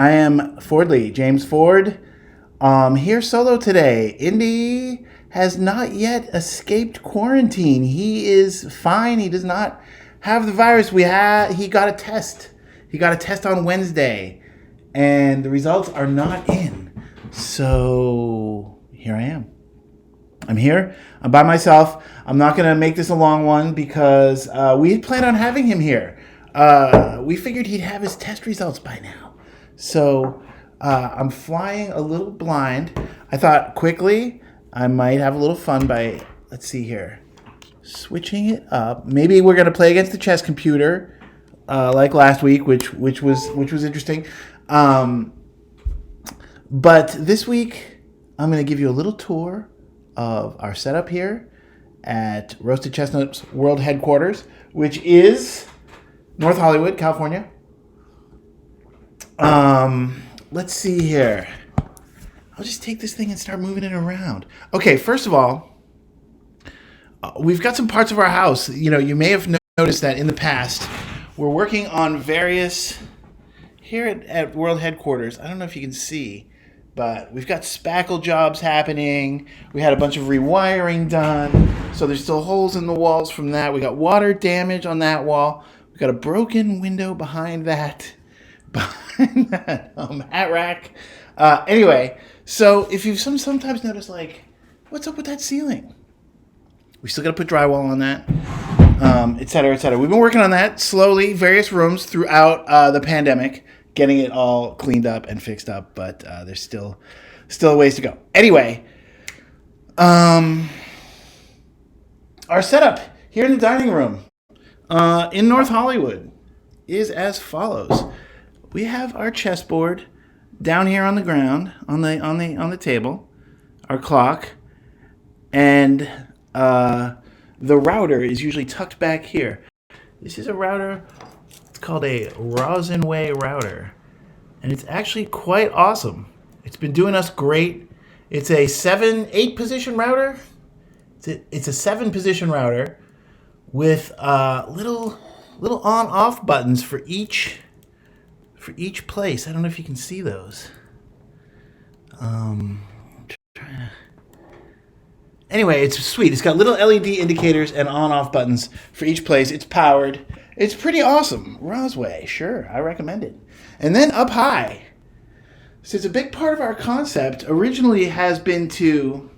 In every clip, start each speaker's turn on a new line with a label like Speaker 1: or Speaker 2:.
Speaker 1: I am Fordley, James Ford. Here solo today. Indy has not yet escaped quarantine. He is fine. He does not have the virus. He got a test. He got a test on Wednesday, and the results are not in. So here I am. I'm here. I'm by myself. I'm not going to make this a long one because we had planned on having him here. We figured he'd have his test results by now. So I'm flying a little blind. I thought quickly I might have a little fun by, let's see here, switching it up. Maybe we're going to play against the chess computer like last week, which was interesting. But this week I'm going to give you a little tour of our setup here at Roasted Chestnuts World Headquarters, which is North Hollywood, California. Let's see here. I'll just take this thing and start moving it around. Okay, first of all, we've got some parts of our house. You know, you may have noticed that in the past, we're working on various, here at World Headquarters, I don't know if you can see, but we've got spackle jobs happening. We had a bunch of rewiring done, so there's still holes in the walls from that. We got water damage on that wall. We got a broken window behind that hat rack. Anyway, so if you sometimes notice, like, what's up with that ceiling? We still got to put drywall on that, et cetera, et cetera. We've been working on that slowly, various rooms throughout the pandemic, getting it all cleaned up and fixed up, but there's still a ways to go. Anyway, our setup here in the dining room in North Hollywood is as follows. We have our chessboard down here on the ground, on the table, our clock, and the router is usually tucked back here. This is a router. It's called a Rosenway router, and it's actually quite awesome. It's been doing us great. It's a 8 position router. It's a 7 position router with little on-off buttons for each place. I don't know if you can see those. Anyway, it's sweet. It's got little LED indicators and on-off buttons for each place. It's powered. It's pretty awesome. Rosway, sure, I recommend it. And then up high, since a big part of our concept originally has been to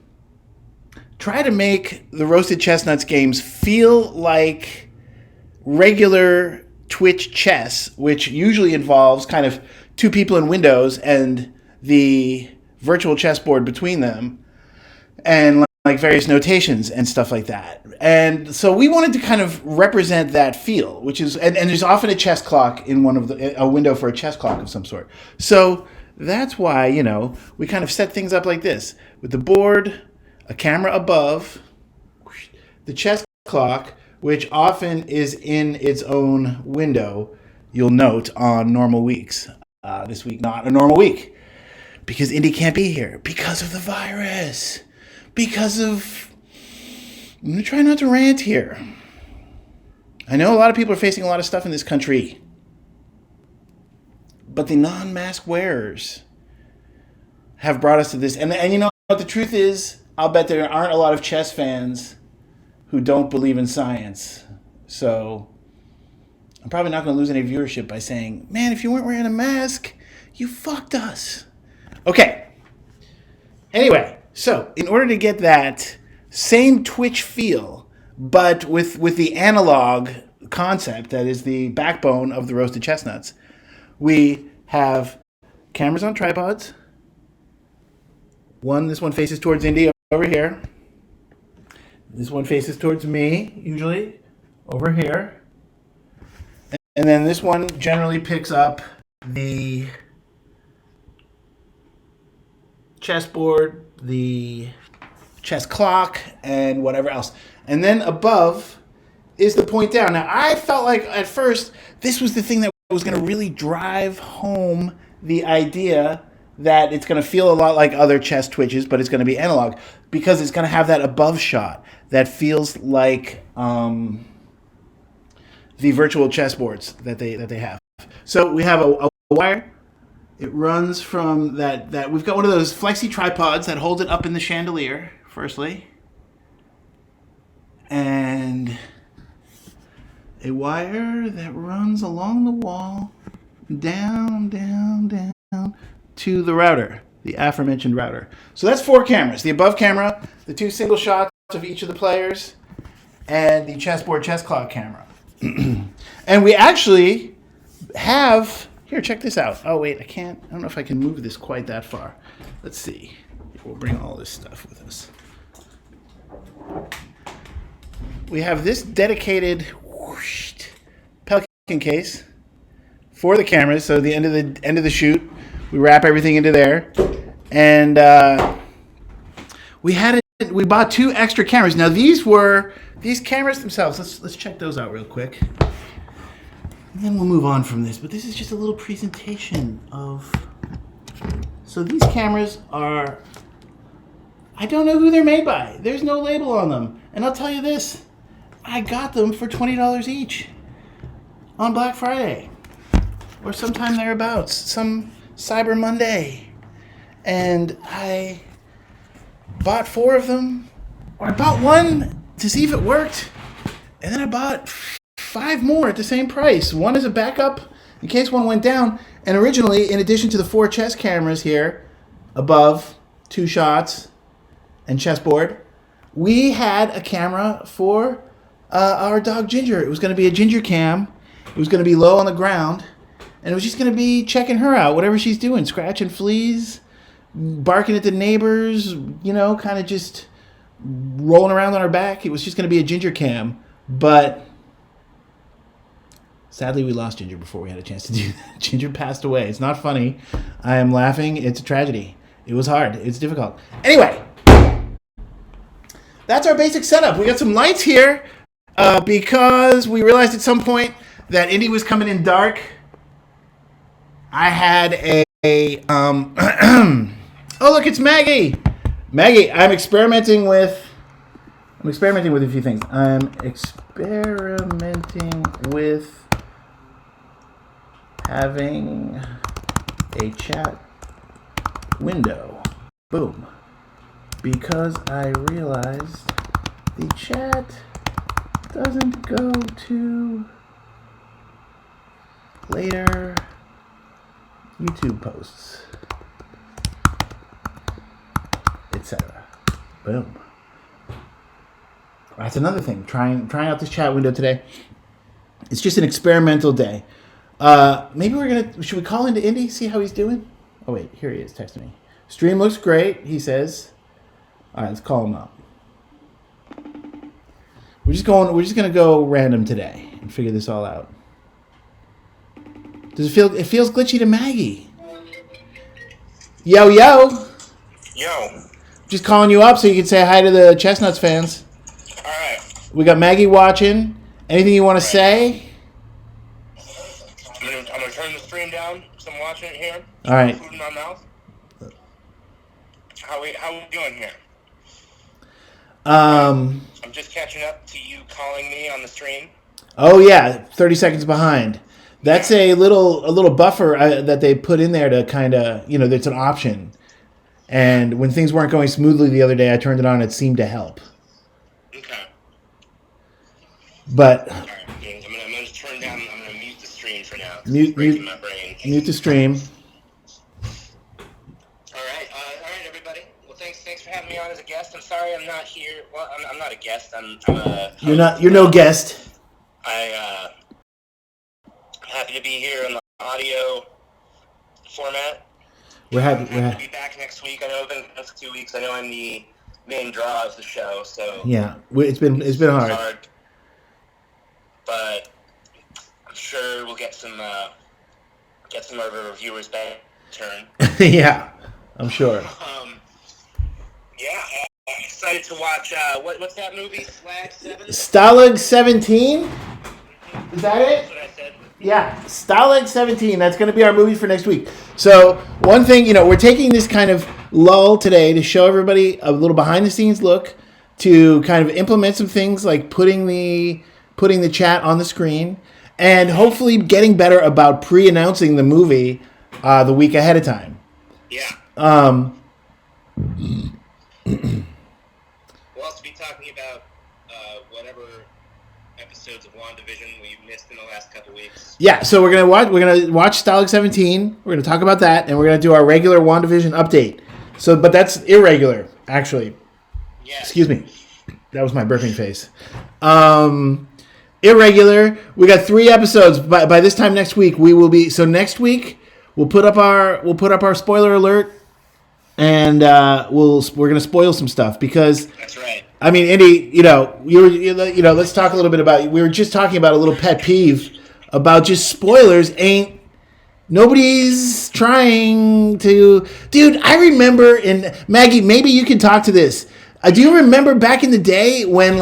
Speaker 1: try to make the Roasted Chestnuts games feel like regular Twitch chess, which usually involves kind of 2 people in windows and the virtual chessboard between them, and like various notations and stuff like that. And so we wanted to kind of represent that feel, which is, and there's often a chess clock in a window for a chess clock of some sort. So that's why, we kind of set things up like this, with the board, a camera above, the chess clock, which often is in its own window, you'll note, on normal weeks. This week, not a normal week, because Indy can't be here because of the virus. I'm going to try not to rant here. I know a lot of people are facing a lot of stuff in this country, but the non-mask wearers have brought us to this. And you know what the truth is? I'll bet there aren't a lot of chess fans who don't believe in science. So I'm probably not going to lose any viewership by saying, man, if you weren't wearing a mask, you fucked us. Okay. Anyway, so in order to get that same Twitch feel, but with the analog concept that is the backbone of the Roasted Chestnuts, we have cameras on tripods. This one faces towards Indy over here. This one faces towards me, usually, over here. And then this one generally picks up the chessboard, the chess clock, and whatever else. And then above is the point down. Now, I felt like at first this was the thing that was going to really drive home the idea that it's going to feel a lot like other chess Twitches, but it's going to be analog, because it's going to have that above shot that feels like the virtual chessboards that they have. So we have a wire It runs from that we've got one of those flexi tripods that hold it up in the chandelier, firstly. And a wire that runs along the wall, down to the router, the aforementioned router. So that's 4 cameras. The above camera, the 2 single shots of each of the players, and the chessboard chess clock camera. And we actually have... Here, check this out. Oh, wait, I don't know if I can move this quite that far. Let's see. We'll bring all this stuff with us. We have this dedicated Pelican case for the cameras. So the end of the shoot, we wrap everything into there, and we bought 2 extra cameras. Now these cameras themselves. Let's check those out real quick. And then we'll move on from this. But this is just a little presentation of... So these cameras are... I don't know who they're made by. There's no label on them. And I'll tell you this. I got them for $20 each on Black Friday. Or sometime thereabouts. Some Cyber Monday. And I bought 4 of them. Or I bought 1 to see if it worked. And then I bought 5 more at the same price. 1 as a backup in case one went down. And originally, in addition to the 4 chess cameras here, above, 2 shots, and chessboard, we had a camera for our dog Ginger. It was going to be a Ginger cam. It was going to be low on the ground. And it was just going to be checking her out, whatever she's doing. Scratching fleas, barking at the neighbors, kind of just rolling around on her back. It was just going to be a Ginger cam. But... sadly, we lost Ginger before we had a chance to do that. Ginger passed away. It's not funny. I am laughing. It's a tragedy. It was hard. It's difficult. Anyway, that's our basic setup. We got some lights here because we realized at some point that Indy was coming in dark. I had oh, look, it's Maggie. Maggie, I'm experimenting with a few things. I'm experimenting with having a chat window. Boom. Because I realized the chat doesn't go to later YouTube posts, etc. Boom. That's another thing. Trying out this chat window today. It's just an experimental day. Maybe should we call into Indy, see how he's doing? Oh wait, here he is texting me. Stream looks great, he says. All right, let's call him up. We're just gonna go random today and figure this all out. It feels glitchy to Maggie. Yo. Just calling you up so you can say hi to the Chessnuts fans.
Speaker 2: All right.
Speaker 1: We got Maggie watching. Anything you want to say?
Speaker 2: I'm gonna turn the stream down because I'm watching it here.
Speaker 1: All right.
Speaker 2: Food in my mouth. How we doing here? I'm just catching up to you calling me on the stream.
Speaker 1: Oh yeah, 30 seconds behind. That's a little buffer that they put in there to kind of, that's an option. And when things weren't going smoothly the other day, I turned it on. It seemed to help.
Speaker 2: Okay.
Speaker 1: But
Speaker 2: all right, I'm gonna just turn down. I'm gonna mute the stream for now.
Speaker 1: Mute
Speaker 2: my brain.
Speaker 1: Mute the stream.
Speaker 2: All right, everybody. Well, thanks for having me on as a guest. I'm sorry I'm not here. Well, I'm not a guest. I'm a host.
Speaker 1: You're no guest.
Speaker 2: I'm happy to be here in the audio format.
Speaker 1: We're happy
Speaker 2: to be back next week. I know I've been gone for 2 weeks. I know I'm the main draw of the show, so
Speaker 1: yeah, it's been hard.
Speaker 2: But I'm sure we'll get some of our viewers back turn.
Speaker 1: Yeah, I'm sure.
Speaker 2: Yeah, I'm excited to watch. What's that movie?
Speaker 1: Stalag 17. Is that it?
Speaker 2: That's what I said.
Speaker 1: Yeah, Stalag 17. That's going to be our movie for next week. So one thing, we're taking this kind of lull today to show everybody a little behind-the-scenes look, to kind of implement some things like putting the chat on the screen, and hopefully getting better about pre-announcing the movie the week ahead of time.
Speaker 2: Yeah. We'll also be talking about whatever episodes of WandaVision we missed in the last couple weeks.
Speaker 1: Yeah, so we're gonna watch Stalag 17. We're gonna talk about that, and we're gonna do our regular WandaVision update. So, but that's irregular, actually.
Speaker 2: Yeah.
Speaker 1: Excuse me, that was my burping face. Irregular. We got 3 episodes. By this time next week, we will be. So next week we'll put up our spoiler alert, and we're gonna spoil some stuff because.
Speaker 2: That's right.
Speaker 1: I mean, Indy, let's talk a little bit about. We were just talking about a little pet peeve about just spoilers. Nobody's trying to, dude. I remember Maggie. Maybe you can talk to this. Do you remember back in the day when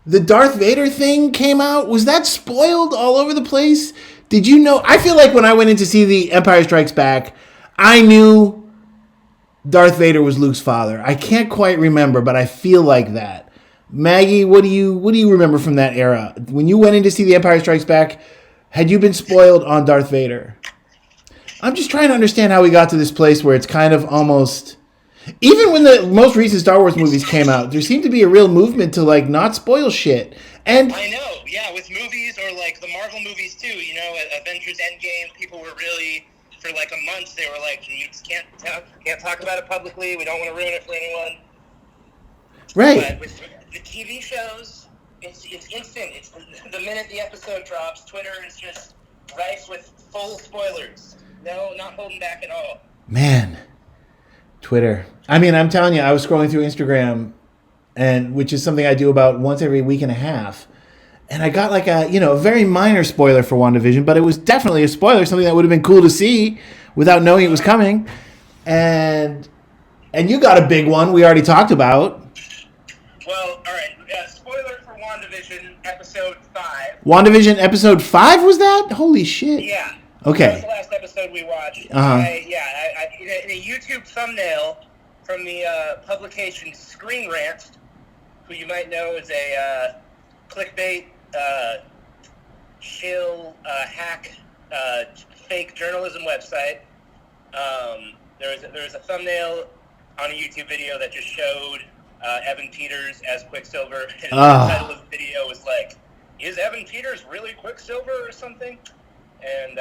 Speaker 1: the Darth Vader thing came out? Was that spoiled all over the place? Did you know? I feel like when I went in to see The Empire Strikes Back, I knew Darth Vader was Luke's father. I can't quite remember, but I feel like that. Maggie, what do you remember from that era? When you went in to see The Empire Strikes Back, had you been spoiled on Darth Vader? I'm just trying to understand how we got to this place where it's kind of almost... Even when the most recent Star Wars movies came out, there seemed to be a real movement to not spoil shit. And
Speaker 2: I know, yeah, with movies or the Marvel movies too. Avengers Endgame, people were really... For a month, they were like, "You just can't talk about it publicly. We don't want to ruin it for anyone."
Speaker 1: Right.
Speaker 2: But with the TV shows, it's instant. It's the minute the episode drops. Twitter is just rife with full spoilers. No, not holding back at all.
Speaker 1: Man, Twitter. I mean, I'm telling you, I was scrolling through Instagram, which is something I do about once every week and a half. And I got a very minor spoiler for WandaVision, but it was definitely a spoiler, something that would have been cool to see without knowing it was coming. And you got a big one we already talked about.
Speaker 2: Well, all right. Spoiler for WandaVision episode 5.
Speaker 1: WandaVision episode 5 was that? Holy shit.
Speaker 2: Yeah.
Speaker 1: Okay.
Speaker 2: That was the last episode we watched.
Speaker 1: Uh-huh.
Speaker 2: In a YouTube thumbnail from the publication Screen Rant, who you might know is a clickbait, hack, fake journalism website. There was a thumbnail on a YouTube video that just showed Evan Peters as Quicksilver, and the title of the video was "Is Evan Peters really Quicksilver or something?" And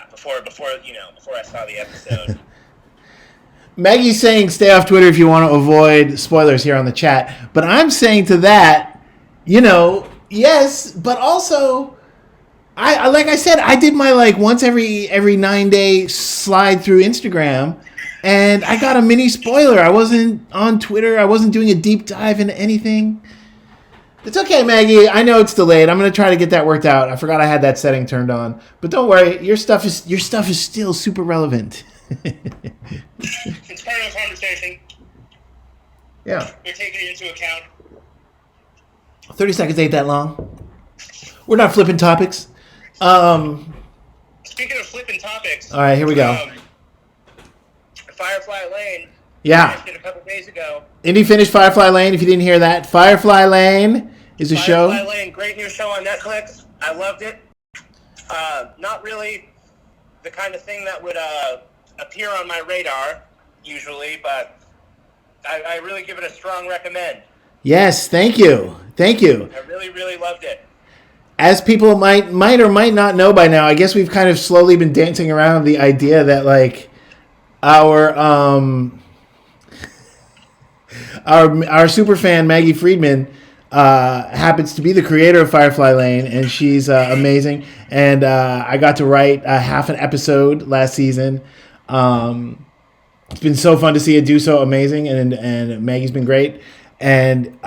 Speaker 2: before I saw the episode.
Speaker 1: Maggie's saying stay off Twitter if you want to avoid spoilers here on the chat, but I'm saying to that, yes, but also, I like I said, I did my once every 9-day slide through Instagram, and I got a mini spoiler. I wasn't on Twitter. I wasn't doing a deep dive into anything. It's okay, Maggie. I know it's delayed. I'm gonna try to get that worked out. I forgot I had that setting turned on, but don't worry. Your stuff is still super relevant.
Speaker 2: It's part of the conversation.
Speaker 1: Yeah.
Speaker 2: We're taking it into account.
Speaker 1: 30 seconds ain't that long. We're not flipping topics.
Speaker 2: Speaking of flipping topics.
Speaker 1: All right, here we go.
Speaker 2: Firefly Lane.
Speaker 1: Yeah.
Speaker 2: Finished it a couple days ago.
Speaker 1: Indy finished Firefly Lane. If you didn't hear that, Firefly Lane is a show.
Speaker 2: Firefly Lane, great new show on Netflix. I loved it. Not really the kind of thing that would appear on my radar usually, but I really give it a strong recommend.
Speaker 1: Yes, thank you. Thank you.
Speaker 2: I really, really loved it.
Speaker 1: As people might or might not know by now, I guess we've kind of slowly been dancing around the idea that our super fan Maggie Friedman happens to be the creator of Firefly Lane, and she's amazing. And I got to write half an episode last season. It's been so fun to see it do so amazing, and Maggie's been great. And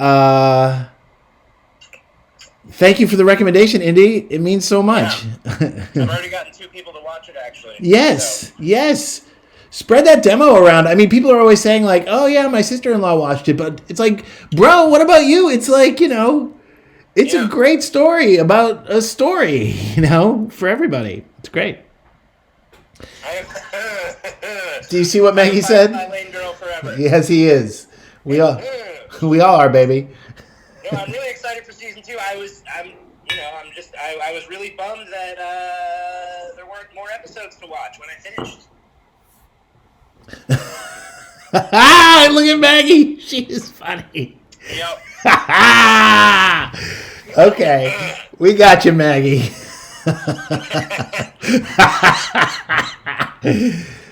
Speaker 1: thank you for the recommendation, Indy. It means so much.
Speaker 2: Yeah. I've already gotten 2 people to watch it, actually.
Speaker 1: Yes, yes. Spread that demo around. I mean, people are always saying oh yeah, my sister-in-law watched it, but it's bro, what about you? It's it's a great story about a story, for everybody. It's great. Do you see what Maggie said?
Speaker 2: My lane girl forever.
Speaker 1: Yes, he is. We all are, baby.
Speaker 2: No, I'm really excited for season 2. I was really bummed that there weren't more episodes to to watch when I finished.
Speaker 1: Look at Maggie. She is funny.
Speaker 2: Yep.
Speaker 1: Okay. We got you, Maggie.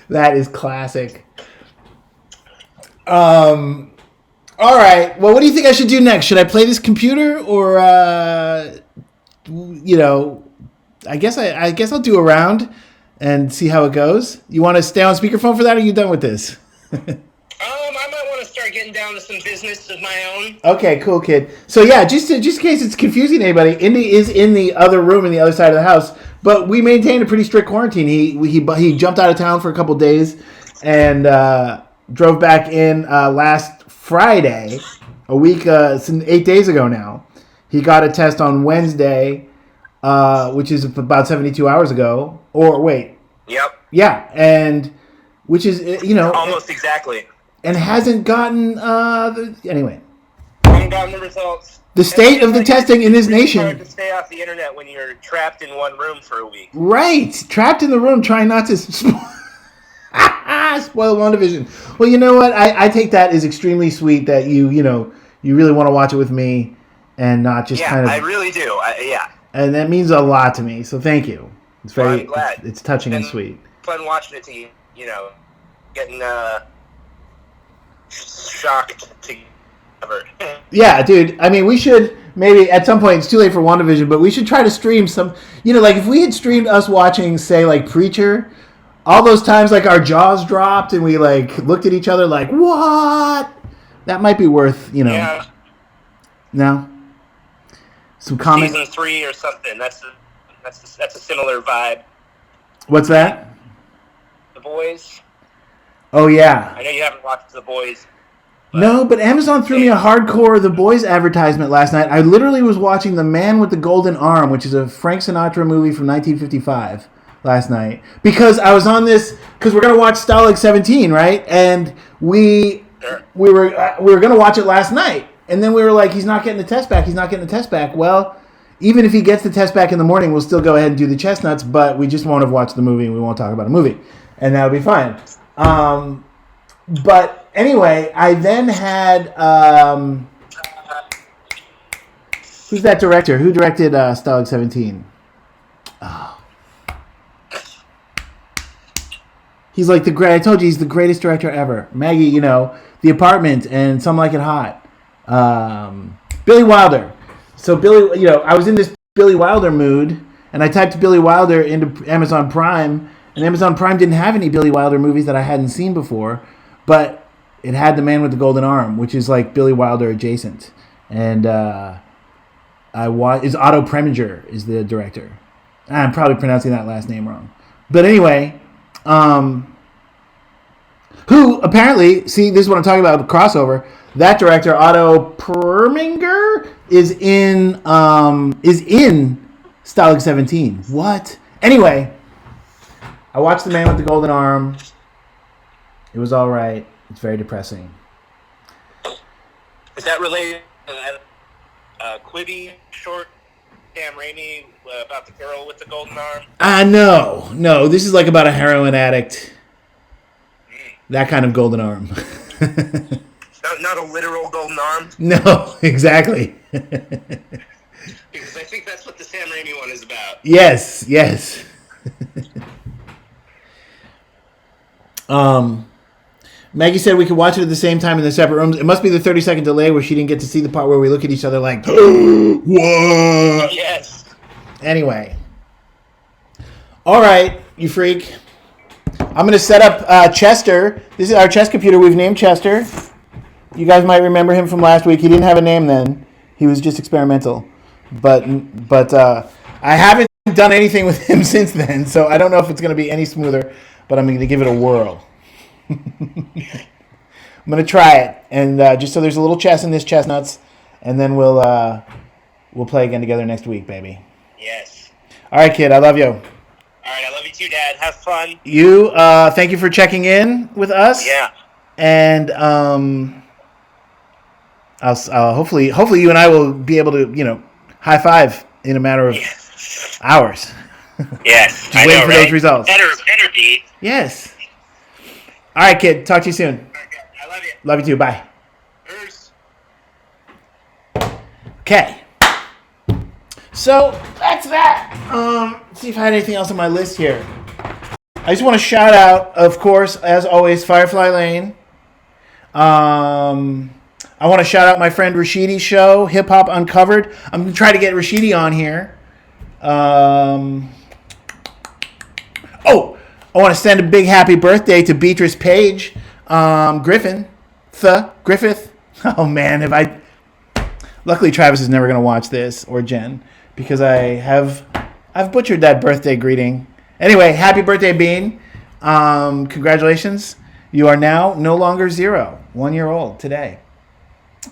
Speaker 1: That is classic. All right. Well, what do you think I should do next? Should I play this computer or, I guess I'll do a round and see how it goes. You want to stay on speakerphone for that, or are you done with this?
Speaker 2: I might want to start getting down to some business of my own.
Speaker 1: Okay, cool, kid. So yeah, just in case it's confusing anybody, Indy is in the other room in the other side of the house, but we maintain a pretty strict quarantine. He jumped out of town for a couple days and drove back in last Friday, a week, 8 days ago now. He got a test on Wednesday, which is about 72 hours ago. Or wait.
Speaker 2: Yep.
Speaker 1: Yeah, and which is
Speaker 2: almost exactly.
Speaker 1: And hasn't gotten anyway.
Speaker 2: Haven't gotten the results.
Speaker 1: The state of the testing in this nation.
Speaker 2: It's hard to stay off the internet when you're trapped in one room for a week.
Speaker 1: Right, trapped in the room, trying not to spoil WandaVision. Well, you know what? I take that as extremely sweet that you really want to watch it with me and not just kind of.
Speaker 2: I really do. Yeah.
Speaker 1: And that means a lot to me. So thank you. It's very.
Speaker 2: I'm glad.
Speaker 1: It's touching and sweet.
Speaker 2: Fun watching it to getting shocked together.
Speaker 1: Yeah, dude. I mean, we should maybe at some point. It's too late for WandaVision, but we should try to stream some. Like if we had streamed us watching, say, like Preacher, all those times like our jaws dropped and we like looked at each other like, what? That might be worth,
Speaker 2: Yeah.
Speaker 1: No. Some comments.
Speaker 2: Season 3 or something. That's a similar vibe.
Speaker 1: What's that?
Speaker 2: The Boys.
Speaker 1: Oh yeah.
Speaker 2: I know you haven't watched The Boys.
Speaker 1: No, but Amazon threw me a hardcore The Boys advertisement last night. I literally was watching The Man with the Golden Arm, which is a Frank Sinatra movie from 1955 last night. Because I was on this, because we're going to watch Stalag 17, right? And we were going to watch it last night. And then we were like, he's not getting the test back. Well, even if he gets the test back in the morning, we'll still go ahead and do the Chestnuts, but we just won't have watched the movie and we won't talk about a movie. And that'll be fine. But anyway, I then had who's that director? Who directed Stalag 17? Oh. He's like I told you, he's the greatest director ever. Maggie, The Apartment and Some Like It Hot. Billy Wilder. So Billy, I was in this Billy Wilder mood, and I typed Billy Wilder into Amazon Prime, and Amazon Prime didn't have any Billy Wilder movies that I hadn't seen before, but it had The Man with the Golden Arm, which is like Billy Wilder adjacent. And Otto Preminger is the director. I'm probably pronouncing that last name wrong. But anyway, who apparently, see, this is what I'm talking about, the crossover. That director, Otto Preminger, is in Stalag 17. What? Anyway, I watched The Man with the Golden Arm. It was all right. It's very depressing.
Speaker 2: Is that related to that Quibi short, Sam Raimi, about the girl with the golden arm?
Speaker 1: No. This is like about a heroin addict. That kind of golden arm.
Speaker 2: Not a literal golden arm?
Speaker 1: No, exactly.
Speaker 2: Because I think that's what the Sam Raimi one is about.
Speaker 1: Yes. Maggie said we could watch it at the same time in the separate rooms. It must be the 30-second delay where she didn't get to see the part where we look at each other like, what?
Speaker 2: Yes.
Speaker 1: Anyway. All right, you freak. I'm going to set up Chester. This is our chess computer. We've named Chester. You guys might remember him from last week. He didn't have a name then. He was just experimental. But I haven't done anything with him since then, so I don't know if it's going to be any smoother, but I'm going to give it a whirl. I'm going to try it, and just so there's a little chess in this Chessnuts, and then we'll play again together next week, baby.
Speaker 2: Yes.
Speaker 1: All right, kid. I love you.
Speaker 2: All right, I love you too, Dad. Have fun.
Speaker 1: You, thank you for checking in with us.
Speaker 2: Yeah.
Speaker 1: And I'll hopefully you and I will be able to high five in a matter of hours.
Speaker 2: Yes,
Speaker 1: Just waiting for those results.
Speaker 2: Better be.
Speaker 1: Yes. All right, kid. Talk to you soon.
Speaker 2: I love you.
Speaker 1: Love you too. Bye.
Speaker 2: Peace.
Speaker 1: Okay. So that's that. Let's see if I had anything else on my list here. I just want to shout out, of course, as always, Firefly Lane. I want to shout out my friend Rashidi's show, Hip Hop Uncovered. I'm going to try to get Rashidi on here. I want to send a big happy birthday to Beatrice Page Griffith. Oh, man. Luckily, Travis is never going to watch this, or Jen, because I've butchered that birthday greeting. Anyway, happy birthday, Bean. Congratulations. You are now no longer 0, 1 year old today.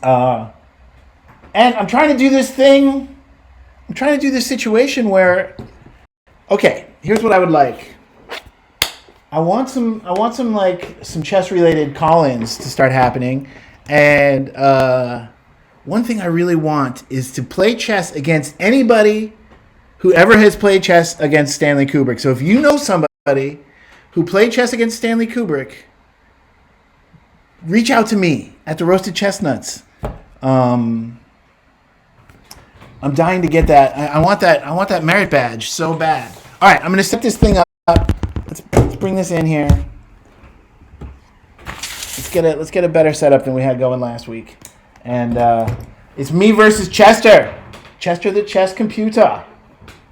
Speaker 1: And I'm trying to do this thing. I'm trying to do this situation where, okay, here's what I would like. I want some chess related call-ins to start happening. And one thing I really want is to play chess against anybody who ever has played chess against Stanley Kubrick. So if you know somebody who played chess against Stanley Kubrick, reach out to me at the Roasted Chessnuts. I'm dying to get that. I want that merit badge so bad. All right, I'm going to set this thing up. Let's bring this in here. Let's get a better setup than we had going last week. And it's me versus Chester. Chester the chess computer.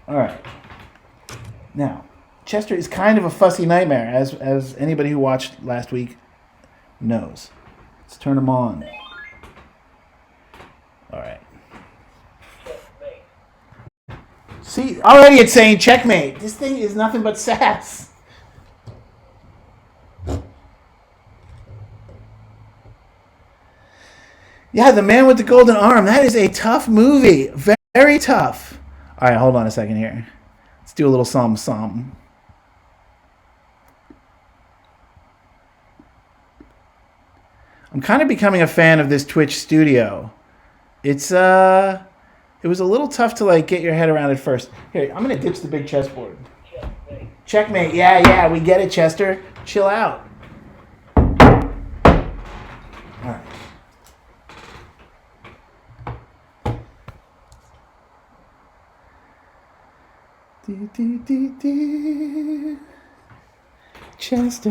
Speaker 1: All right. Now, Chester is kind of a fussy nightmare, as anybody who watched last week knows. Let's turn him on. All right. See, already it's saying checkmate. This thing is nothing but sass. Yeah, The Man with the Golden Arm. That is a tough movie. Very tough. All right, hold on a second here. Let's do a little something. I'm kind of becoming a fan of this Twitch studio. It was a little tough to get your head around at first. Here, I'm gonna ditch the big chessboard. Checkmate. Yeah, we get it, Chester. Chill out. All right. Chester.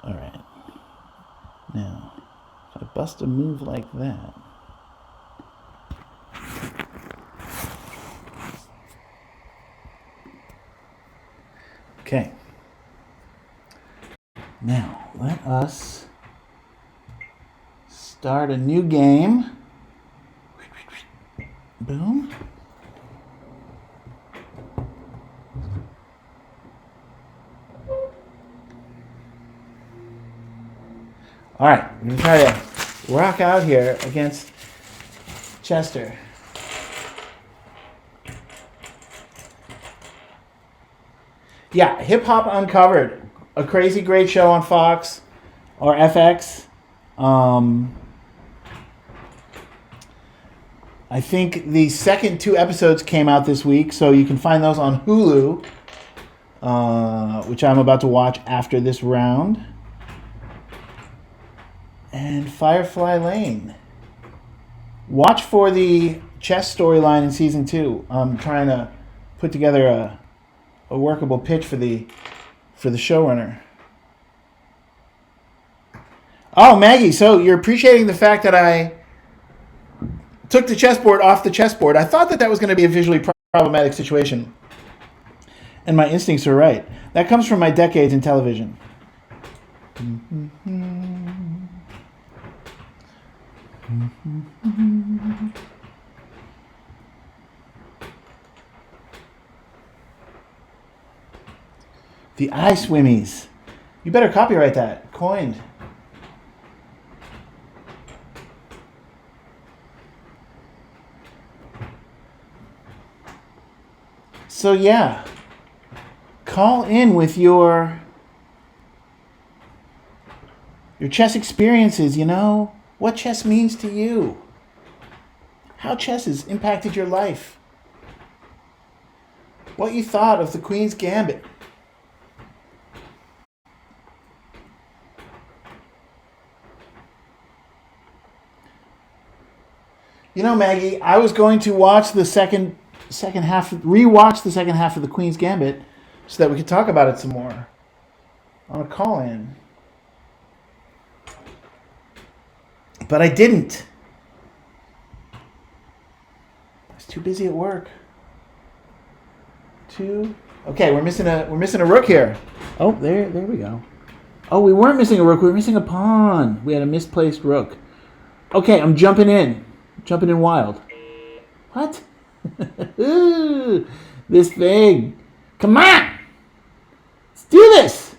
Speaker 1: All right. Now, if I bust a move like that. Okay. Now, let us start a new game. Boom. All right, I'm going to try to rock out here against Chester. Yeah, Hip Hop Uncovered, a crazy great show on Fox or FX. I think the second 2 episodes came out this week, so you can find those on Hulu, which I'm about to watch after this round. And Firefly Lane. Watch for the chess storyline in season 2. I'm trying to put together a workable pitch for the showrunner. Oh, Maggie, so you're appreciating the fact that I took the chessboard off the chessboard. I thought that was going to be a visually problematic situation. And my instincts are right. That comes from my decades in television. The eye swimmies. You better copyright that. Coined. So yeah. Call in with your chess experiences, what chess means to you. How chess has impacted your life. what you thought of the Queen's Gambit. You know, Maggie, I was going to watch the second half, rewatch the second half of the Queen's Gambit, so that we could talk about it some more on a call-in. But I didn't. I was too busy at work. Okay, we're missing a rook here. Oh, there we go. Oh, we weren't missing a rook. We were missing a pawn. We had a misplaced rook. Okay, I'm jumping in. Jumping in wild. What? This thing. Come on! Let's do this!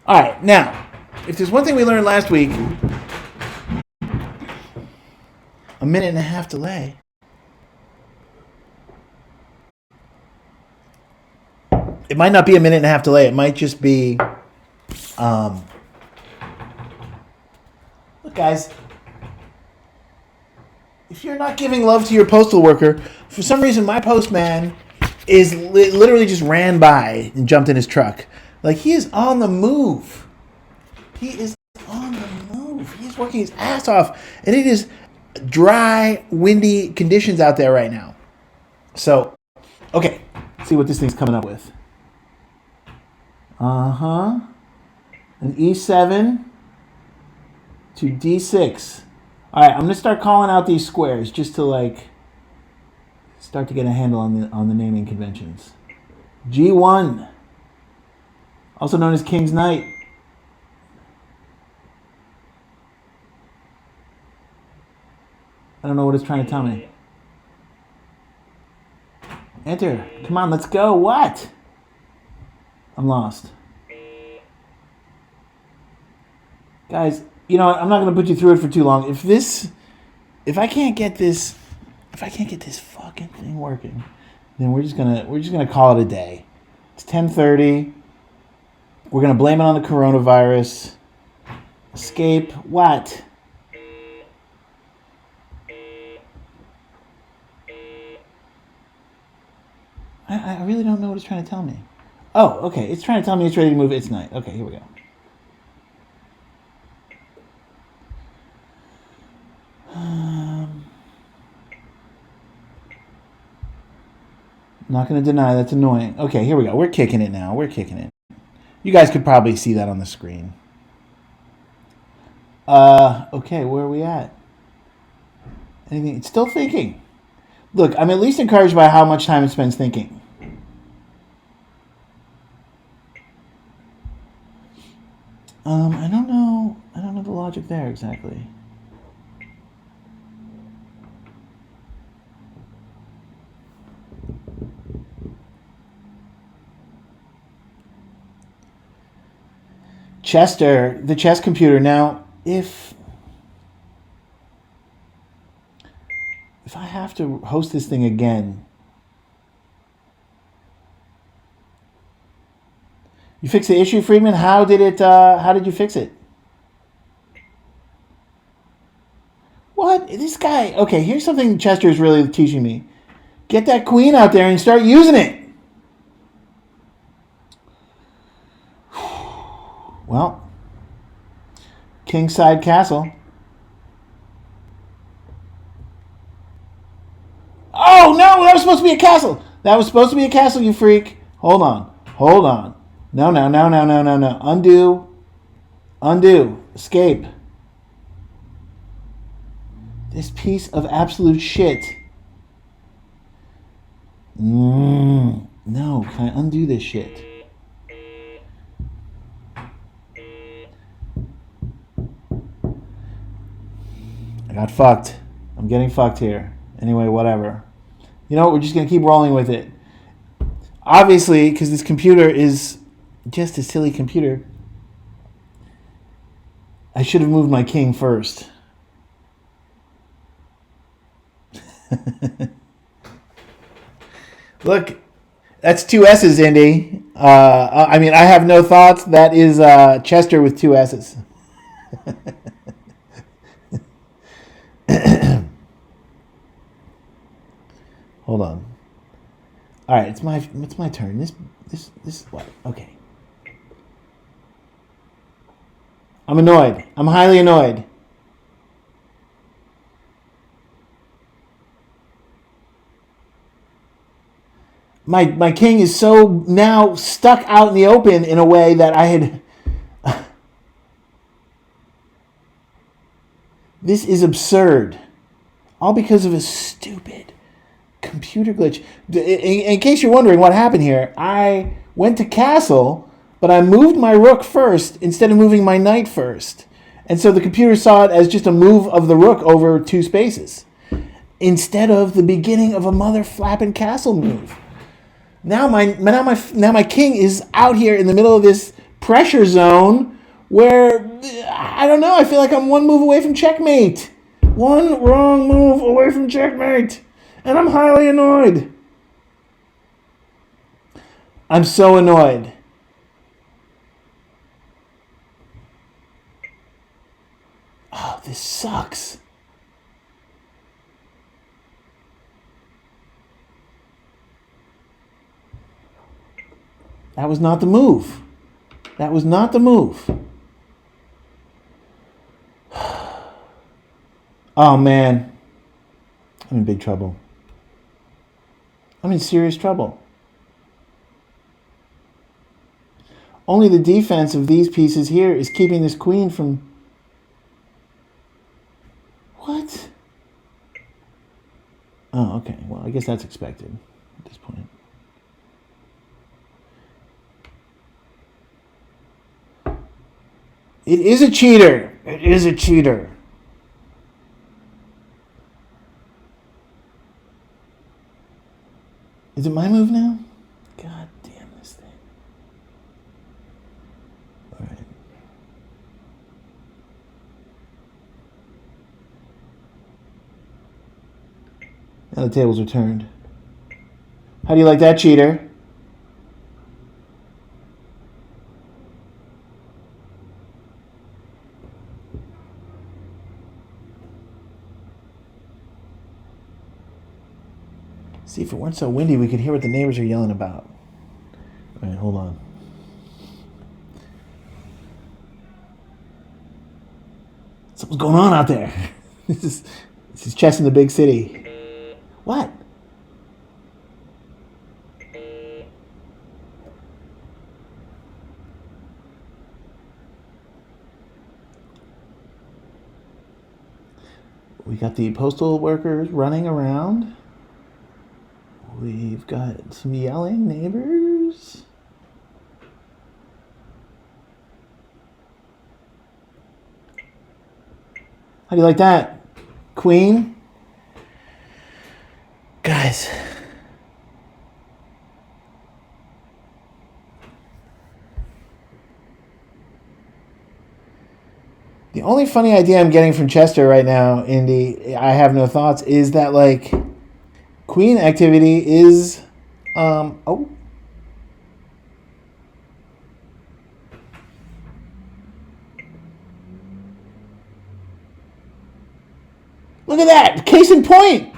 Speaker 1: Alright, now, if there's one thing we learned last week, a minute and a half delay. It might not be a minute and a half delay. It might just be... Look, guys, if you're not giving love to your postal worker, for some reason my postman is literally just ran by and jumped in his truck. Like, he is on the move. He is on the move. He is working his ass off. And it is dry, windy conditions out there right now. So, okay, let's see what this thing's coming up with. An E7 to D6. All right, I'm going to start calling out these squares just to, start to get a handle on the naming conventions. G1. Also known as King's Knight. I don't know what it's trying to tell me. Enter. Come on, let's go. What? I'm lost. Guys, you know what? I'm not going to put you through it for too long. If I can't get this fucking thing working, then we're just gonna call it a day. It's 10:30. We're gonna blame it on the coronavirus. Escape. What? I really don't know what it's trying to tell me. Oh, okay. It's trying to tell me it's ready to move its knight. Okay, here we go. Not going to deny that's annoying. Okay, here we go. We're kicking it now. We're kicking it. You guys could probably see that on the screen. Okay, where are we at? Anything? It's still thinking. Look, I'm at least encouraged by how much time it spends thinking. I don't know. I don't know the logic there exactly. Chester, the chess computer. Now, if I have to host this thing again, you fix the issue, Friedman? How did you fix it? What? This guy, okay, here's something Chester is really teaching me. Get that queen out there and start using it. Well, kingside castle. Oh, no, that was supposed to be a castle. That was supposed to be a castle, you freak. Hold on. No. Undo. Escape. This piece of absolute shit. No, can I undo this shit? I got fucked. I'm getting fucked here. Anyway, whatever. You know what? We're just going to keep rolling with it. Obviously, because this computer is just a silly computer, I should have moved my king first. Look, that's 2 S's, Indy. I mean, I have no thoughts. That is Chester with 2 S's. Hold on. All right, it's my turn. This what? Okay. I'm annoyed. I'm highly annoyed. My king is so now stuck out in the open in a way that I had. This is absurd. All because of a stupid computer glitch. In case you're wondering what happened here, I went to castle, but I moved my rook first instead of moving my knight first. And so the computer saw it as just a move of the rook over 2 spaces, instead of the beginning of a mother flapping castle move. Now my king is out here in the middle of this pressure zone where, I don't know, I feel like I'm one move away from checkmate. One wrong move away from checkmate. And I'm highly annoyed. I'm so annoyed. Oh, this sucks. That was not the move. That was not the move. Oh, man. I'm in big trouble. I'm in serious trouble. Only the defense of these pieces here is keeping this queen from... What? Oh, okay. Well, I guess that's expected at this point. It is a cheater. It is a cheater. Is it my move now? God damn this thing. All right. Now the tables are turned. How do you like that, cheater? See, if it weren't so windy, we could hear what the neighbors are yelling about. All right, hold on. Something's going on out there. This is chess in the big city. What? We got the postal workers running around. We've got some yelling neighbors. How do you like that, Queen? Guys. The only funny idea I'm getting from Chester right now, Indy, I have no thoughts, is that, like, Queen activity is, oh. Look at that. Case in point.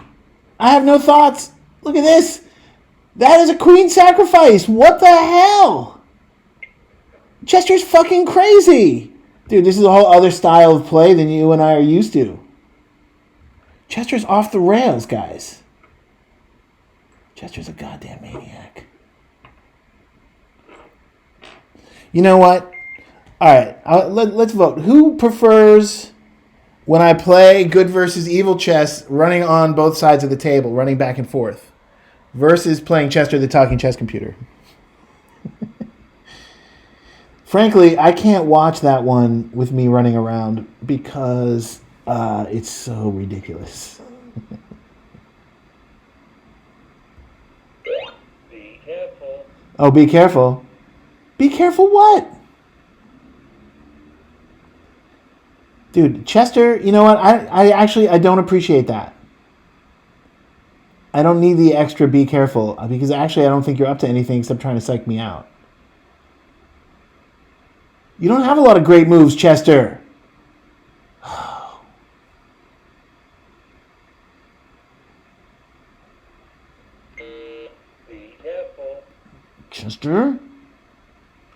Speaker 1: I have no thoughts. Look at this. That is a queen sacrifice. What the hell? Chester's fucking crazy. Dude, this is a whole other style of play than you and I are used to. Chester's off the rails, guys. Chester's a goddamn maniac. You know what? All right, let's vote. Who prefers when I play good versus evil chess, running on both sides of the table, running back and forth, versus playing Chester the talking chess computer? Frankly, I can't watch that one with me running around because it's so ridiculous.
Speaker 2: Be careful.
Speaker 1: Oh, be careful. Be careful what? Dude, Chester, you know what? I don't appreciate that. I don't need the extra be careful because actually I don't think you're up to anything except trying to psych me out. You don't have a lot of great moves, Chester. Chester,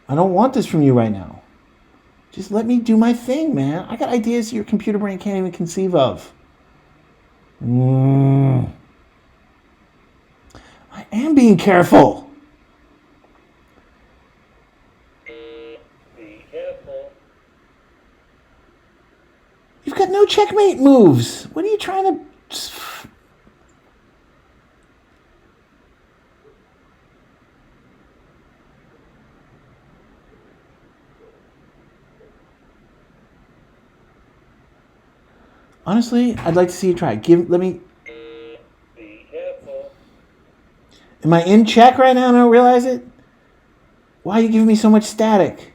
Speaker 1: I don't want this from you right now. Just let me do my thing, man. I got ideas your computer brain can't even conceive of. I am being careful.
Speaker 2: Be careful.
Speaker 1: You've got no checkmate moves. What are you trying to... Honestly, I'd like to see you try. Let me...
Speaker 2: Be careful.
Speaker 1: Am I in check right now and I don't realize it? Why are you giving me so much static?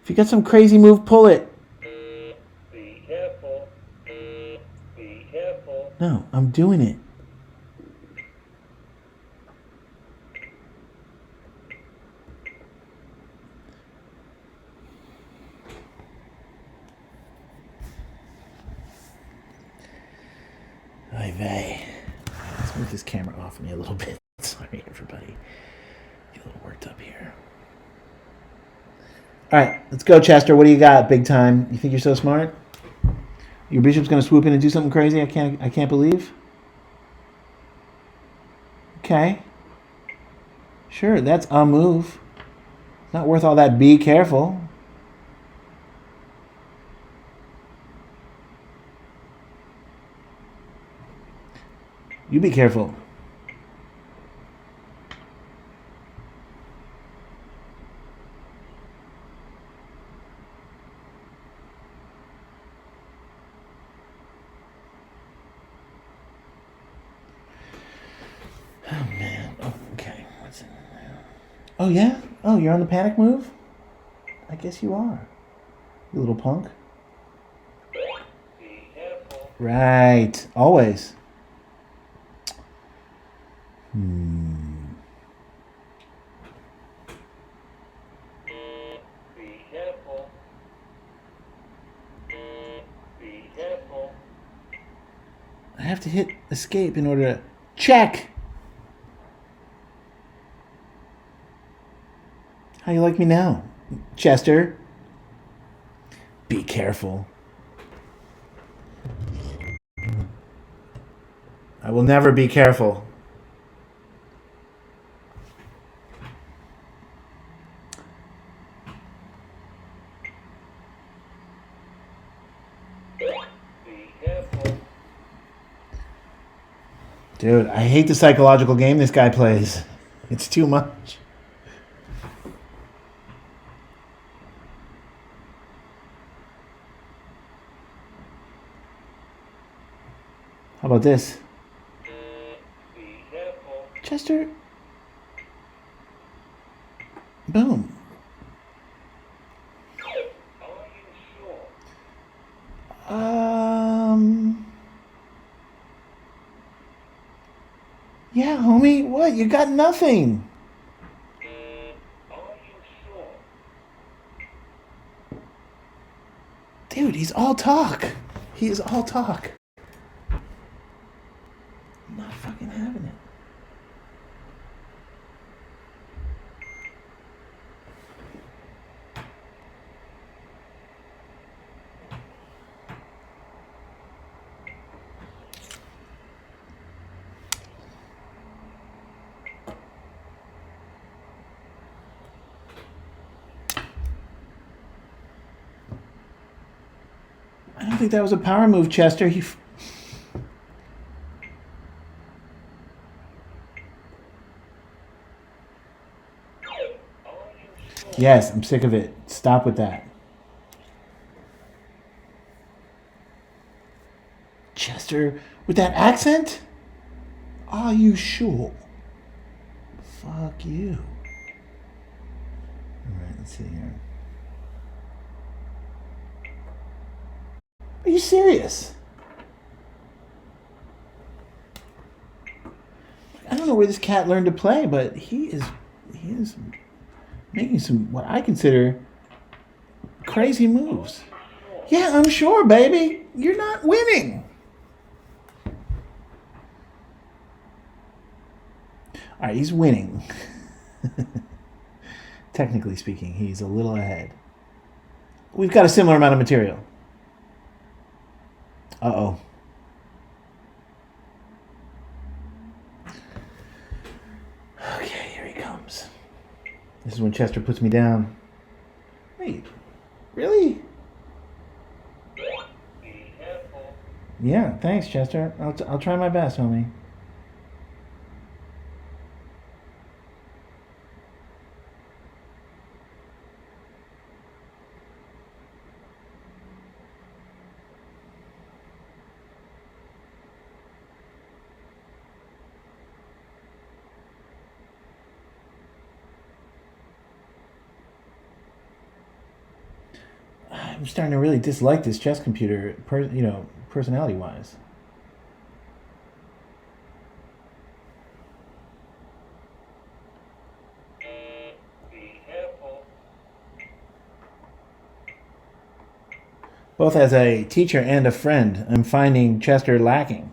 Speaker 1: If you got some crazy move, pull it.
Speaker 2: Be careful. Be careful.
Speaker 1: No, I'm doing it. Oy vey. Let's move this camera off me a little bit. Sorry, everybody. Get a little worked up here. All right, let's go, Chester. What do you got, big time? You think you're so smart? Your bishop's going to swoop in and do something crazy I can't believe? Okay. Sure, that's a move. Not worth all that be careful. You be careful. Oh, man. Oh, okay. What's in there? Oh, yeah? Oh, you're on the panic move? I guess you are. You little punk.
Speaker 2: Be careful.
Speaker 1: Right. Always.
Speaker 2: Be careful. Be careful.
Speaker 1: I have to hit escape in order to check. How you like me now, Chester? Be careful. I will never be careful.
Speaker 2: Be careful.
Speaker 1: Dude, I hate the psychological game this guy plays. It's too much. How about this?
Speaker 2: Be careful.
Speaker 1: Chester? Boom.
Speaker 2: Are you sure?
Speaker 1: Yeah, homie. What? You got nothing.
Speaker 2: Are you sure?
Speaker 1: Dude, he's all talk. He is all talk. I'm not fucking having it. I don't think that was a power move, Chester. Yes, I'm sick of it. Stop with that. Chester, with that accent? Are you sure? Fuck you. Alright, let's see here. Are you serious? I don't know where this cat learned to play, but he is making some what I consider crazy moves. Yeah, I'm sure, baby. You're not winning. All All right, he's winning. Technically speaking, he's a little ahead. We've got a similar amount of material. Uh-oh. Okay, here he comes. This is when Chester puts me down. Wait, really?
Speaker 2: Be careful.
Speaker 1: Yeah, thanks, Chester. I'll try my best, homie. I'm starting to really dislike this chess computer, personality-wise.
Speaker 2: Be careful.
Speaker 1: Both as a teacher and a friend, I'm finding Chester lacking.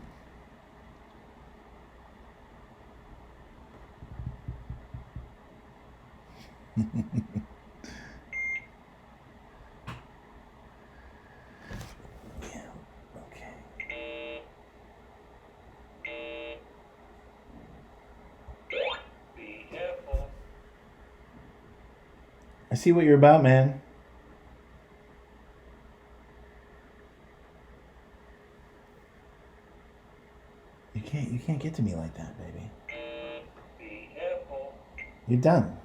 Speaker 2: Be careful.
Speaker 1: I see what you're about, man. You can't get to me like that, baby.
Speaker 2: Be careful.
Speaker 1: You're done.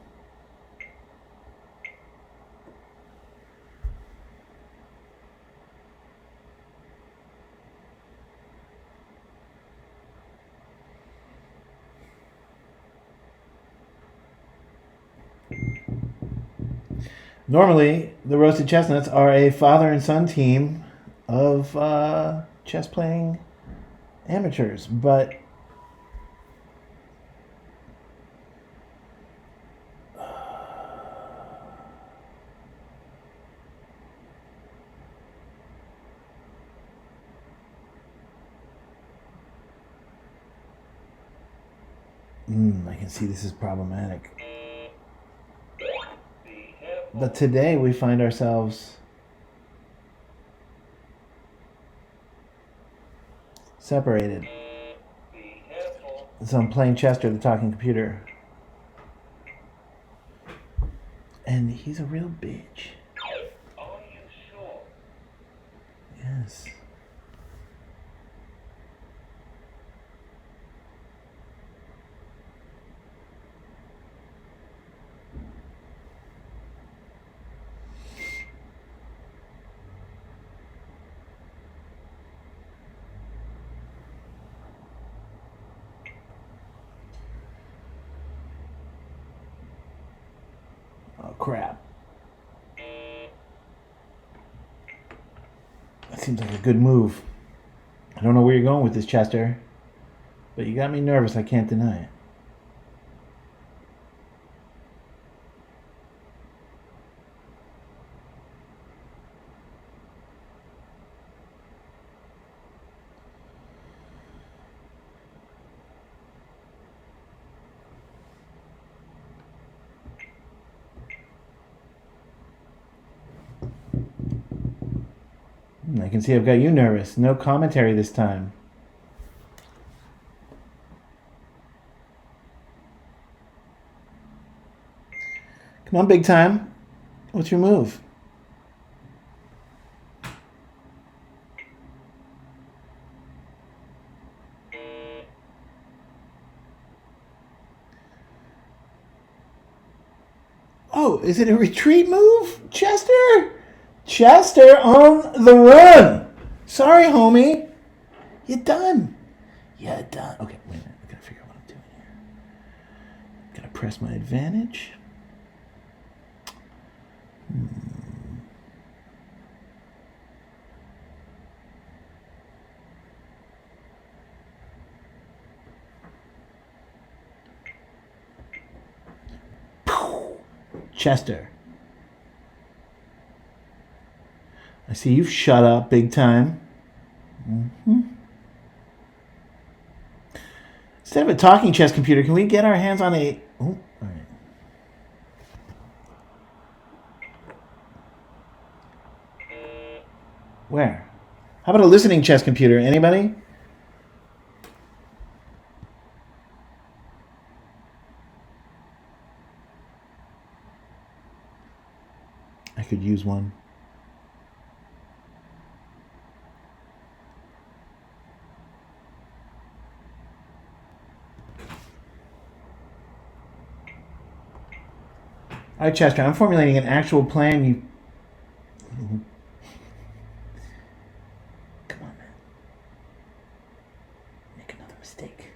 Speaker 1: Normally, the Roasted Chestnuts are a father and son team of chess playing amateurs, but I can see this is problematic.
Speaker 2: Be careful.
Speaker 1: But today we find ourselves separated.
Speaker 2: Be careful.
Speaker 1: So I'm playing Chester, the talking computer. And he's a real bitch.
Speaker 2: Are you sure?
Speaker 1: Yes. Oh, crap. That seems like a good move. I don't know where you're going with this, Chester, but you got me nervous, I can't deny it. I can see I've got you nervous. No commentary this time. Come on, big time. What's your move? Oh, is it a retreat move? Chester? Chester on the run. Sorry, homie. You're done. You're done. Okay, wait a minute. I gotta figure out what I'm doing here. Gotta press my advantage. Chester. I see you've shut up big time. Instead of a talking chess computer, can we get our hands on a... Oh, all right. Where? How about a listening chess computer? Anybody? I could use one. All right, Chester, I'm formulating an actual plan. You... Come on, man. Make another mistake.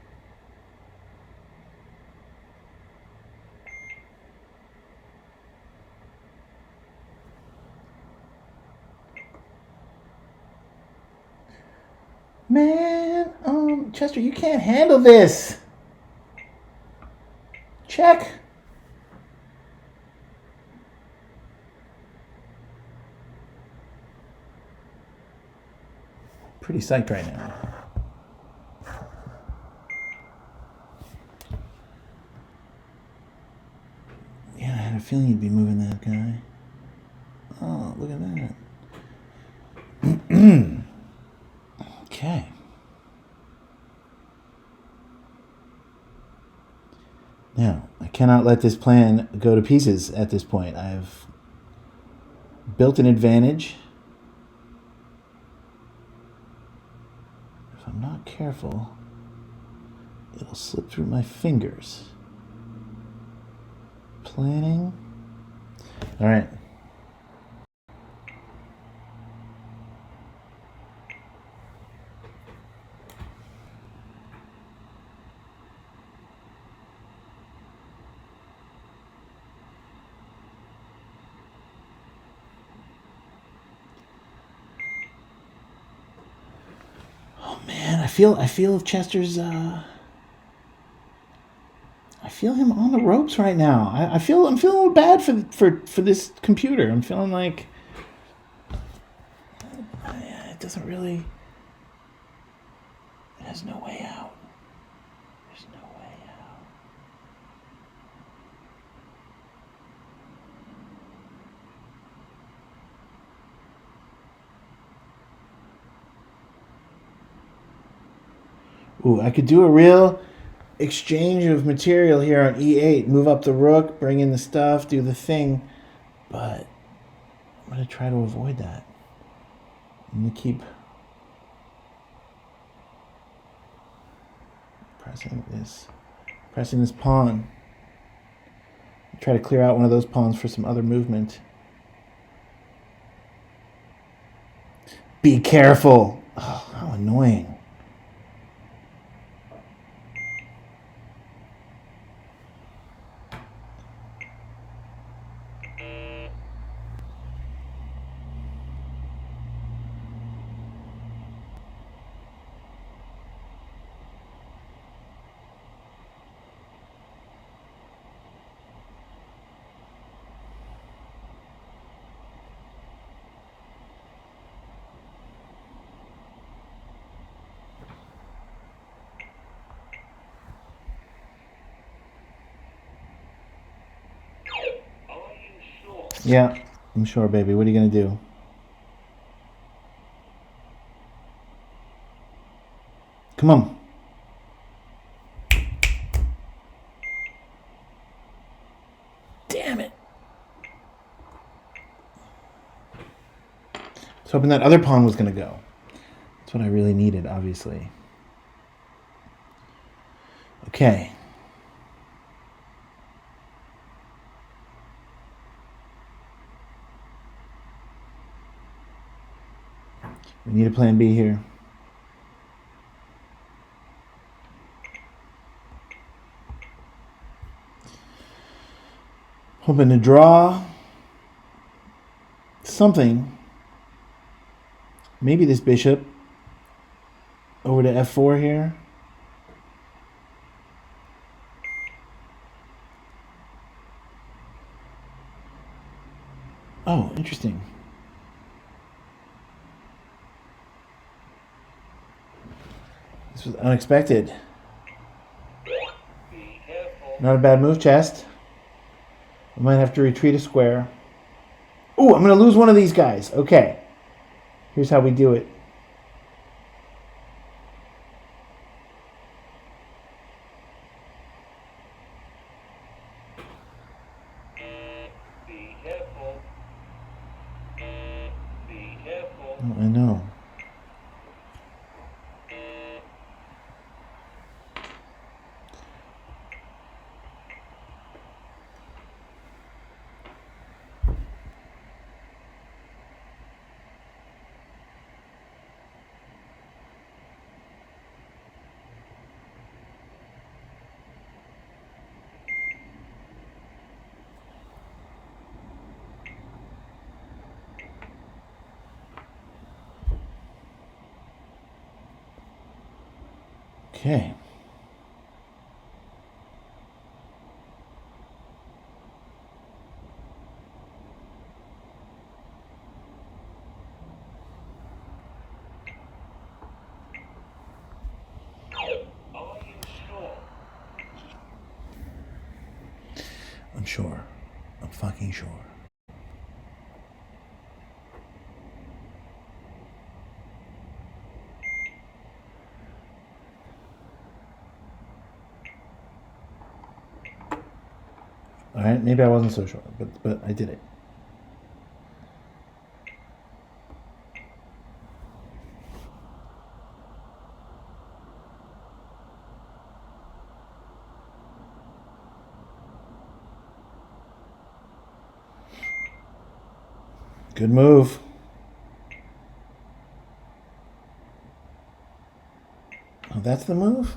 Speaker 1: Man, Chester, you can't handle this. Check. Pretty psyched right now. Yeah, I had a feeling you'd be moving that guy. Oh, look at that. Okay. Now, I cannot let this plan go to pieces at this point. I've built an advantage. If I'm not careful, it'll slip through my fingers. Planning. All right. I feel Chester's I feel him on the ropes right now. I'm feeling a little bad for this computer. I'm feeling like it doesn't really. It has no way out. There's no way out. Ooh, I could do a real exchange of material here on E8. Move up the rook, bring in the stuff, do the thing. But I'm going to try to avoid that. I'm going to keep pressing this pawn. Try to clear out one of those pawns for some other movement. Be careful. Oh, how annoying. Yeah, I'm sure, baby. What are you going to do? Come on. Damn it. I was hoping that other pawn was going to go. That's what I really needed, obviously. Okay. We need a plan B here. Hoping to draw something. Maybe this bishop over to F4 here. Oh, interesting. This was unexpected. Not a bad move, chest. I might have to retreat a square. Ooh, I'm going to lose one of these guys. Okay. Here's how we do it.
Speaker 2: Be careful. Be careful.
Speaker 1: Oh, I know. Okay.
Speaker 2: Are you sure?
Speaker 1: I'm sure. I'm fucking sure. All right, maybe I wasn't so sure, but I did it. Good move. Oh, that's the move?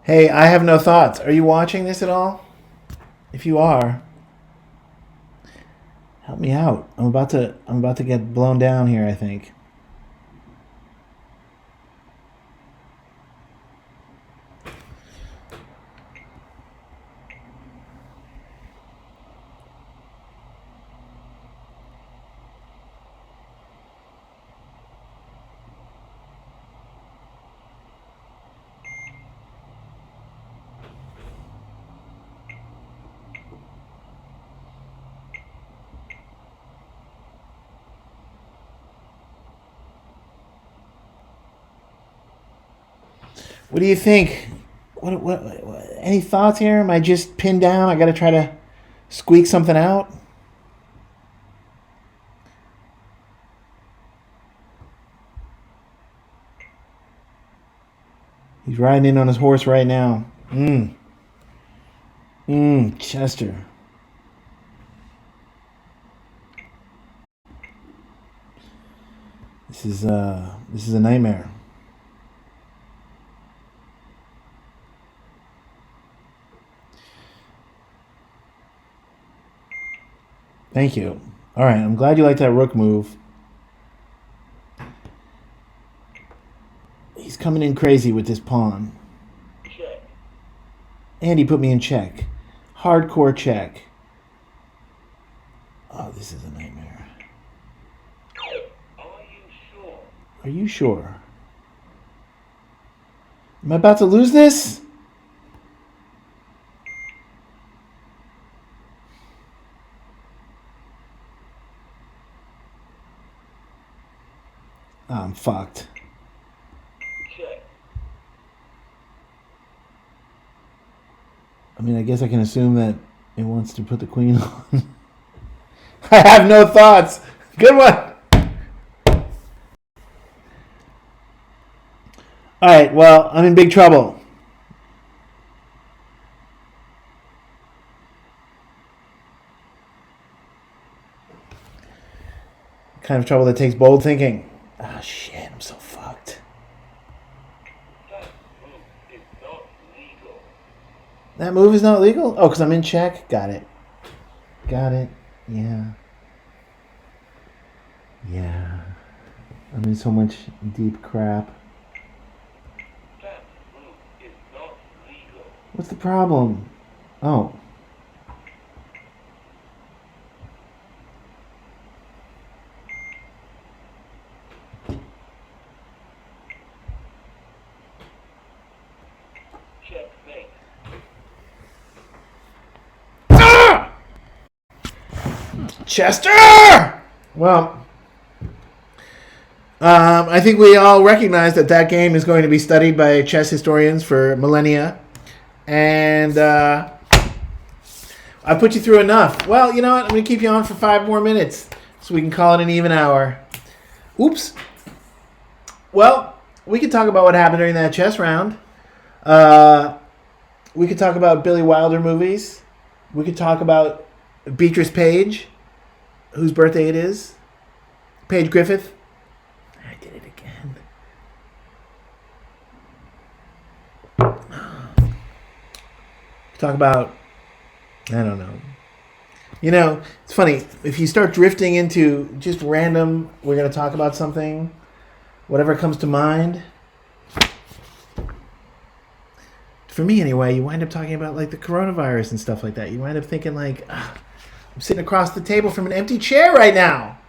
Speaker 1: Hey, I have no thoughts. Are you watching this at all? If you are, help me out. I'm about to get blown down here, I think. What do you think? What any thoughts here? Am I just pinned down? I got to try to squeak something out? He's riding in on his horse right now. Chester. This is a nightmare. Thank you. All right, I'm glad you like that rook move. He's coming in crazy with this pawn.
Speaker 2: Check.
Speaker 1: And he put me in check. Hardcore check. Oh, this is a nightmare.
Speaker 2: Are you sure?
Speaker 1: Are you sure? Am I about to lose this? Oh, I'm fucked.
Speaker 2: Check.
Speaker 1: I mean, I guess I can assume that it wants to put the queen on. I have no thoughts. Good one. All right, well, I'm in big trouble. Kind of trouble that takes bold thinking. Ah, shit, I'm so fucked.
Speaker 2: That move is not legal.
Speaker 1: That move is not legal? Oh, because I'm in check? Got it. Got it. Yeah. Yeah. I'm in so much deep crap. What's the problem? Oh. Ah! Chester! Well, I think we all recognize that game is going to be studied by chess historians for millennia. And I put you through enough. Well, you know what? I'm going to keep you on for 5 more minutes so we can call it an even hour. Oops. Well, we could talk about what happened during that chess round. We could talk about Billy Wilder movies. We could talk about Beatrice Page, whose birthday it is. Paige Griffith. I did it again. Talk about, I don't know. You know, it's funny. If you start drifting into just random, we're going to talk about something, whatever comes to mind. For me, anyway, you wind up talking about like the coronavirus and stuff like that. You wind up thinking like, I'm sitting across the table from an empty chair right now.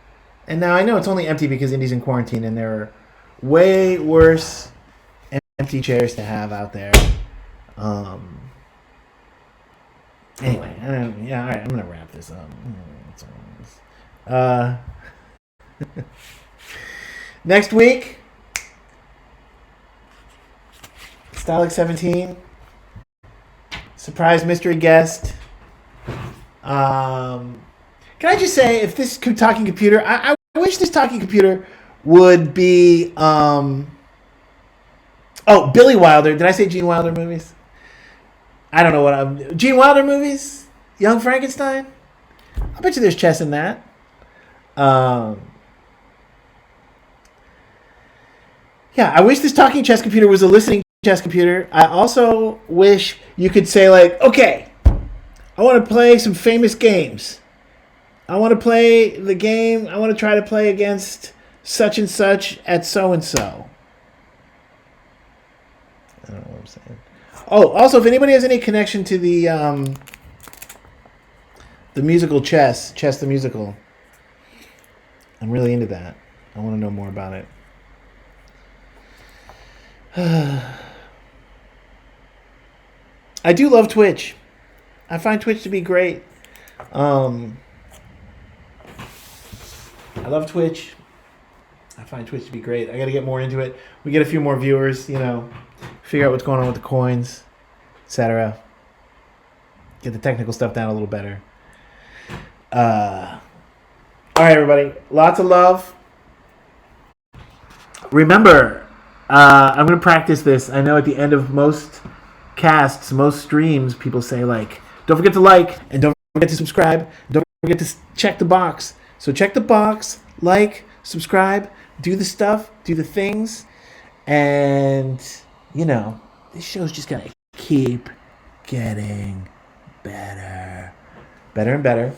Speaker 1: And now I know it's only empty because Indy's in quarantine and there are way worse empty chairs to have out there. Anyway, yeah, all right, I'm going to wrap this up. Next week, Stalag 17, surprise mystery guest. Can I just say, if this talking computer, I wish this talking computer would be, Billy Wilder. Did I say Gene Wilder movies? I don't know what Gene Wilder movies? Young Frankenstein? I bet you there's chess in that. Yeah, I wish this talking chess computer was a listening chess computer. I also wish you could say like, okay, I want to play some famous games. I want to play the game. I want to try to play against such and such at so and so. I don't know what I'm saying. Oh, also, if anybody has any connection to the musical Chess the musical, I'm really into that. I want to know more about it. I do love Twitch. I find Twitch to be great. I love Twitch. I find Twitch to be great. I got to get more into it. We get a few more viewers, figure out what's going on with the coins, etc. Get the technical stuff down a little better. All right, everybody. Lots of love. Remember, I'm going to practice this. I know at the end of most casts, most streams, people say, like, don't forget to like, and don't forget to subscribe. Don't forget to check the box. So check the box, like, subscribe, do the stuff, do the things, and, this show's just going to keep getting better. Better and better.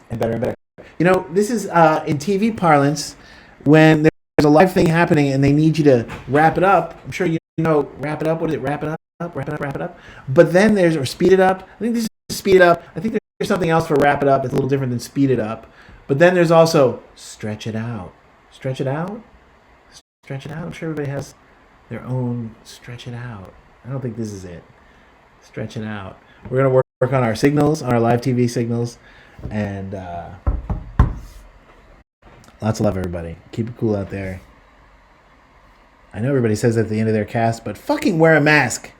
Speaker 1: And better and better. This is, in TV parlance, when there's a live thing happening and they need you to wrap it up. I'm sure wrap it up. What is it? Wrap it up? Wrap it up. But then or speed it up. I think this is speed it up. I think there's something else for wrap it up that's a little different than speed it up. But then there's also stretch it out. Stretch it out? Stretch it out? I'm sure everybody has their own stretch it out. I don't think this is it. Stretch it out. We're going to work on our signals, on our live TV signals. And lots of love, everybody. Keep it cool out there. I know everybody says that at the end of their cast, but fucking wear a mask.